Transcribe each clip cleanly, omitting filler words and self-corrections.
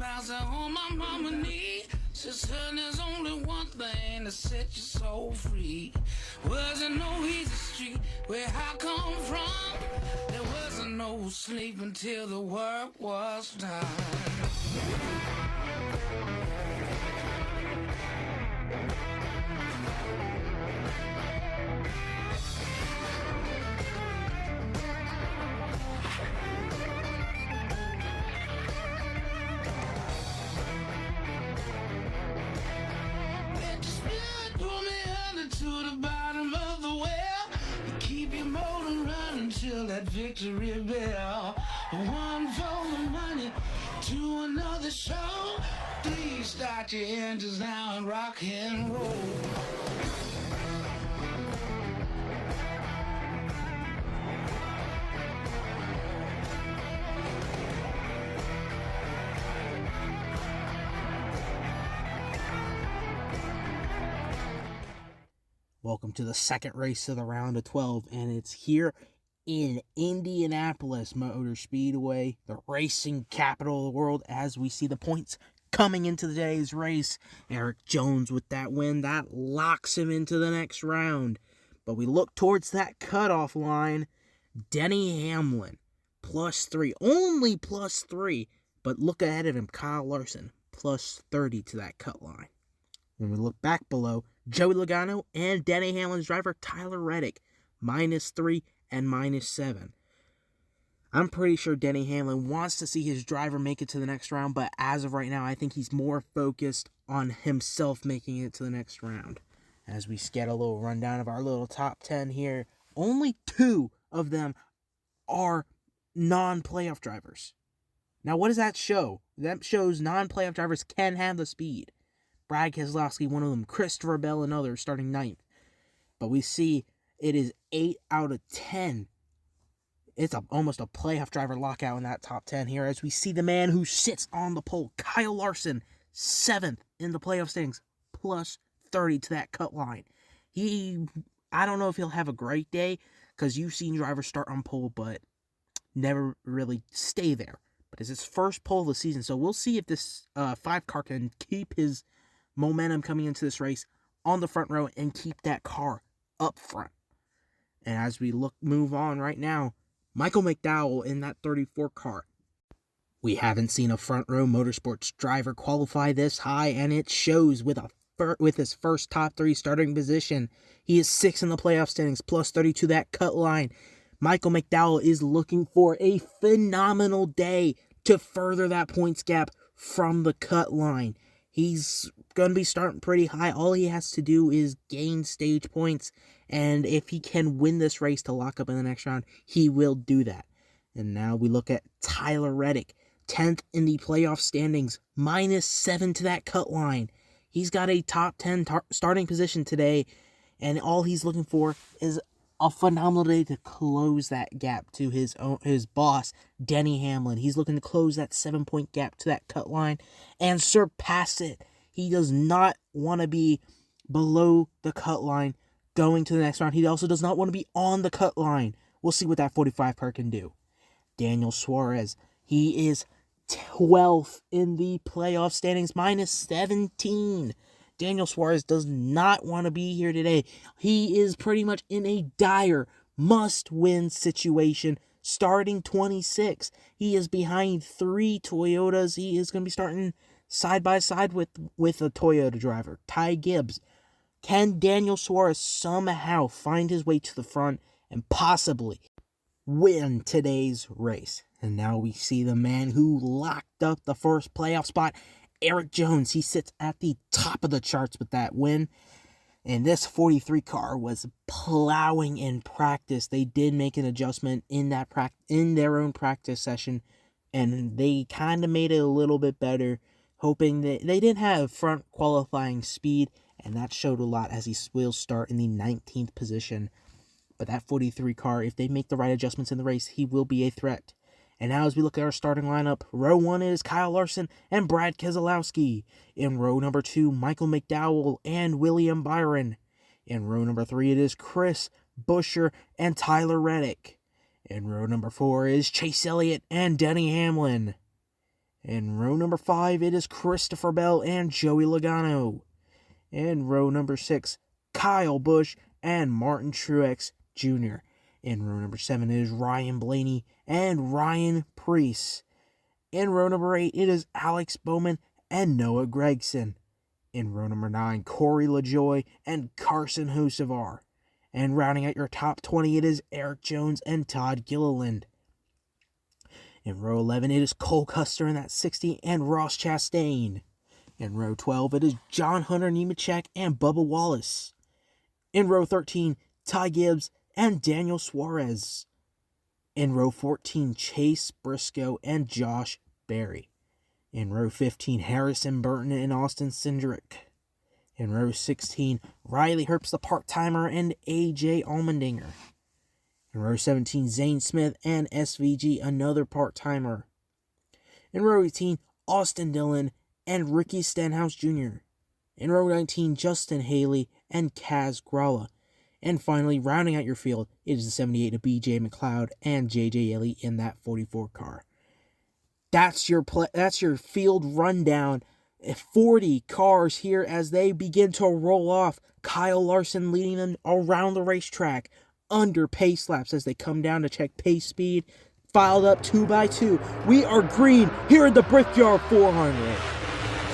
bounce on my mama knee. She said there's only one thing to set your soul free. Wasn't no easy street where I come from. There wasn't no sleep until the work was done. To the bottom of the well, you keep your motor running till that victory bell. One for the money, to another show. Please start your engines now and rock and roll. Welcome to the second race of the round of 12, and it's here in Indianapolis Motor Speedway, the racing capital of the world, as we see the points coming into today's race. Eric Jones with that win, that locks him into the next round. But we look towards that cutoff line. Denny Hamlin, +3, only +3, but look ahead of him, Kyle Larson, +30 to that cut line. When we look back below, Joey Logano and Denny Hamlin's driver, Tyler Reddick, -3 and -7. I'm pretty sure Denny Hamlin wants to see his driver make it to the next round, but as of right now, I think he's more focused on himself making it to the next round. As we get a little rundown of our little top 10 here, only 2 of them are non-playoff drivers. Now, what does that show? That shows non-playoff drivers can have the speed. Brad Keselowski, one of them, Christopher Bell, another, starting 9th. But we see it is 8 out of 10. It's almost a playoff driver lockout in that top 10 here, as we see the man who sits on the pole, Kyle Larson, 7th in the playoff standings, +30 to that cut line. I don't know if he'll have a great day, because you've seen drivers start on pole, but never really stay there. But it's his first pole of the season, so we'll see if this 5-car can keep his momentum coming into this race on the front row and keep that car up front. And as we move on right now, Michael McDowell in that 34 car. We haven't seen a front row motorsports driver qualify this high, and it shows with his first top 3 starting position. He is 6th in the playoff standings, +30 to that cut line. Michael McDowell is looking for a phenomenal day to further that points gap from the cut line. He's going to be starting pretty high. All he has to do is gain stage points, and if he can win this race to lock up in the next round, he will do that. And now we look at Tyler Reddick, 10th in the playoff standings, -7 to that cut line. He's got a top 10 starting position today, and all he's looking for is a phenomenal day to close that gap to his boss, Denny Hamlin. He's looking to close that 7-point gap to that cut line and surpass it. He does not want to be below the cut line going to the next round. He also does not want to be on the cut line. We'll see what that 45 car can do. Daniel Suarez, he is 12th in the playoff standings, -17. Daniel Suarez does not want to be here today. He is pretty much in a dire must-win situation starting 26. He is behind 3 Toyotas. He is going to be starting side by side with a Toyota driver, Ty Gibbs. Can Daniel Suarez somehow find his way to the front and possibly win today's race? And now we see the man who locked up the first playoff spot, Eric Jones. He sits at the top of the charts with that win. And this 43 car was plowing in practice. They did make an adjustment in their own practice session, and they kind of made it a little bit better, hoping that they didn't have front qualifying speed, and that showed a lot as he will start in the 19th position. But that 43 car, if they make the right adjustments in the race, he will be a threat. And now as we look at our starting lineup, row 1 is Kyle Larson and Brad Keselowski. In row number 2, Michael McDowell and William Byron. In row number 3, it is Chris Buescher and Tyler Reddick. In row number 4 is Chase Elliott and Denny Hamlin. In row number 5, it is Christopher Bell and Joey Logano. In row number 6, Kyle Busch and Martin Truex Jr. In row number 7, it is Ryan Blaney and Ryan Preece. In row number 8, it is Alex Bowman and Noah Gragson. In row number 9, Corey LaJoie and Carson Hocevar. And rounding out your top 20, it is Eric Jones and Todd Gilliland. In row 11, it is Cole Custer in that 60 and Ross Chastain. In row 12, it is John Hunter Nemechek and Bubba Wallace. In row 13, Ty Gibbs and Daniel Suarez. In row 14, Chase Briscoe and Josh Berry. In row 15, Harrison Burton and Austin Cindric. In row 16, Riley Herbst, the part-timer, and AJ Allmendinger. In row 17, Zane Smith and SVG, another part-timer. In row 18, Austin Dillon and Ricky Stenhouse Jr. In row 19, Justin Haley and Kaz Gralla. And finally, rounding out your field, it is the 78 of BJ McLeod and JJ Yeley in that 44 car. That's your field rundown. 40 cars here as they begin to roll off. Kyle Larson leading them around the racetrack under pace laps as they come down to check pace speed. Filed up 2 by 2. We are green here at the Brickyard 400.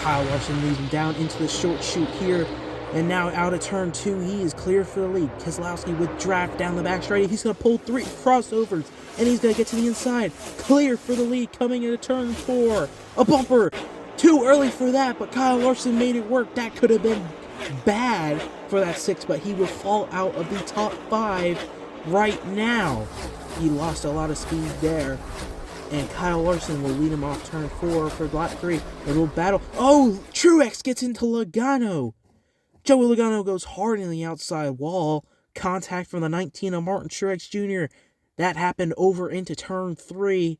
Kyle Larson leads him down into the short chute here. And now out of turn 2, he is clear for the lead. Keselowski with draft down the back straight. He's going to pull 3 crossovers. And he's going to get to the inside. Clear for the lead coming into turn 4. A bumper. Too early for that, but Kyle Larson made it work. That could have been bad for that 6, but he will fall out of the top 5 right now. He lost a lot of speed there. And Kyle Larson will lead him off turn 4 for lap 3. A little battle. Oh, Truex gets into Logano. Joey Logano goes hard in the outside wall. Contact from the 19 of Martin Truex Jr. That happened over into turn 3.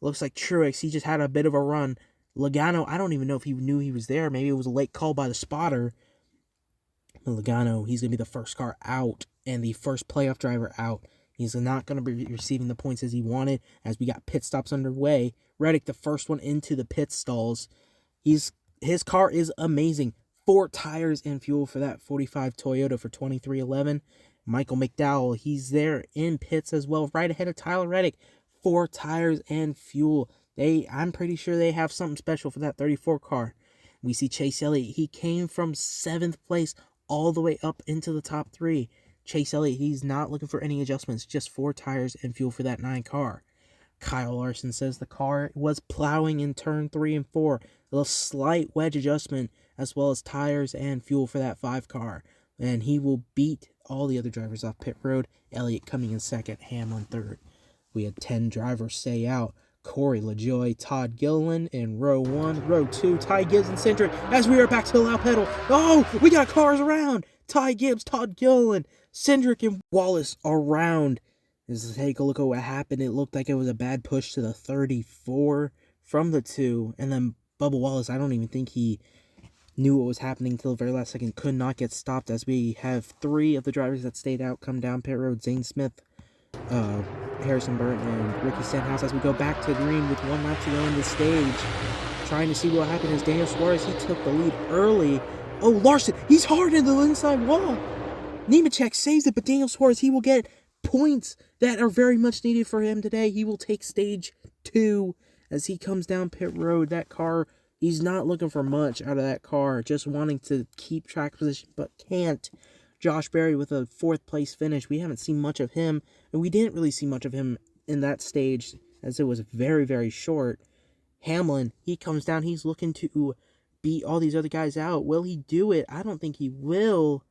Looks like Truex, he just had a bit of a run. Logano, I don't even know if he knew he was there. Maybe it was a late call by the spotter. But Logano, he's going to be the first car out and the first playoff driver out. He's not going to be receiving the points as he wanted as we got pit stops underway. Reddick, the first one into the pit stalls. His car is amazing. 4 tires and fuel for that 45 Toyota for 2311. Michael McDowell, he's there in pits as well, right ahead of Tyler Reddick. 4 tires and fuel. I'm pretty sure they have something special for that 34 car. We see Chase Elliott. He came from 7th place all the way up into the top 3. Chase Elliott, he's not looking for any adjustments, just 4 tires and fuel for that 9 car. Kyle Larson says the car was plowing in turn 3 and 4. A little slight wedge adjustment as well as tires and fuel for that 5 car. And he will beat all the other drivers off pit road. Elliott coming in 2nd, Hamlin 3rd. We had 10 drivers stay out. Corey LaJoie, Todd Gilliland in row 1. Row 2, Ty Gibbs and Cindric as we are back to the loud pedal. Oh, we got cars around. Ty Gibbs, Todd Gilliland, Cindric and Wallace around. Let's take a look at what happened. It looked like it was a bad push to the 34 from the 2. And then Bubba Wallace, I don't even think he knew what was happening until the very last second. Could not get stopped as we have 3 of the drivers that stayed out come down pit road. Zane Smith, Harrison Burton, and Ricky Stenhouse as we go back to green with 1 lap to go in the stage. Trying to see what happened as Daniel Suarez, he took the lead early. Oh, Larson, he's hard in the inside wall. Nemechek saves it, but Daniel Suarez, he will get points that are very much needed for him today. He will take stage 2 as he comes down pit road. That car, he's not looking for much out of that car, just wanting to keep track position, but can't. Josh Berry with a 4th place finish. We haven't seen much of him, and we didn't really see much of him in that stage as it was very, very short. Hamlin, he comes down. He's looking to beat all these other guys out. Will he do it? I don't think he will,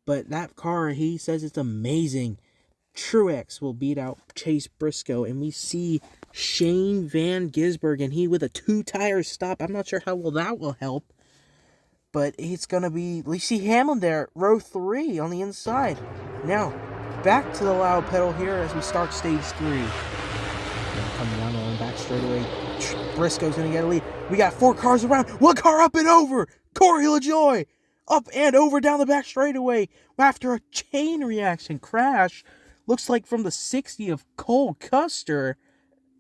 but that car, he says it's amazing. Truex will beat out Chase Briscoe, and we see Shane Van Gisbergen, he with a 2-tire stop. I'm not sure how well that will help, but it's going to be, we see Hamlin there, row 3 on the inside. Now, back to the loud pedal here as we start stage 3. Coming down the back straightaway, Briscoe's going to get a lead. We got 4 cars around, 1 car up and over. Corey LaJoie, up and over down the back straightaway after a chain reaction crash. Looks like from the 60 of Cole Custer,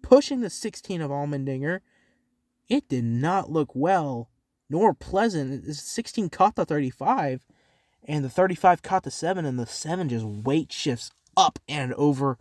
pushing the 16 of Allmendinger. it did not look well nor pleasant. It's 16 caught the 35, and the 35 caught the 7, and the 7 just weight shifts up and over.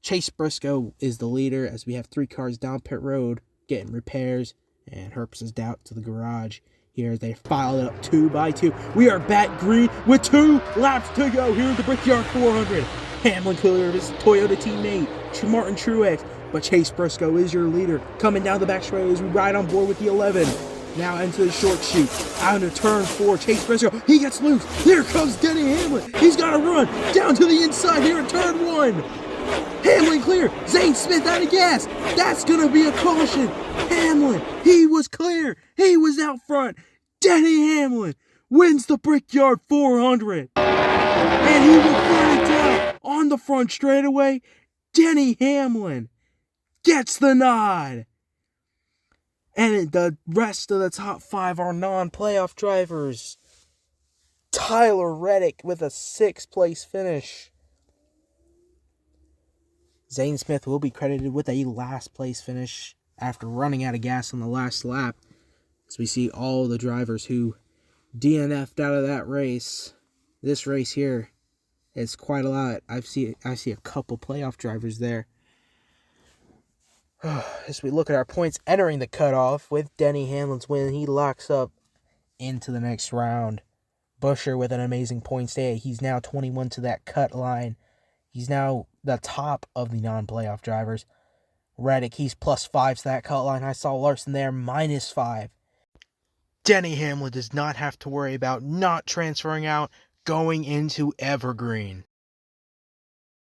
Chase Briscoe is the leader as we have 3 cars down pit road getting repairs, and Herps is down to the garage. Here they file it up 2 by 2. We are back green with 2 laps to go here at the Brickyard 400. Hamlin clear of his Toyota teammate, Martin Truex, but Chase Briscoe is your leader. Coming down the back straight as we ride on board with the 11. Now into the short chute. Out into turn 4, Chase Briscoe. He gets loose. Here comes Denny Hamlin. He's got to run down to the inside here in turn 1. Hamlin clear. Zane Smith out of gas. That's going to be a caution. Hamlin, he was clear. He was out front. Denny Hamlin wins the Brickyard 400. And he will burn it down on the front straightaway. Denny Hamlin gets the nod. And the rest of the top 5 are non-playoff drivers. Tyler Reddick with a 6th place finish. Zane Smith will be credited with a last place finish after running out of gas on the last lap. As we see all the drivers who DNF'd out of that race. This race here is quite a lot. I see a couple playoff drivers there. As we look at our points entering the cutoff with Denny Hamlin's win, he locks up into the next round. Busher with an amazing points day. He's now 21 to that cut line. He's now the top of the non-playoff drivers. Reddick, he's +5 to that cut line. I saw Larson there, -5. Denny Hamlin does not have to worry about not transferring out going into Evergreen.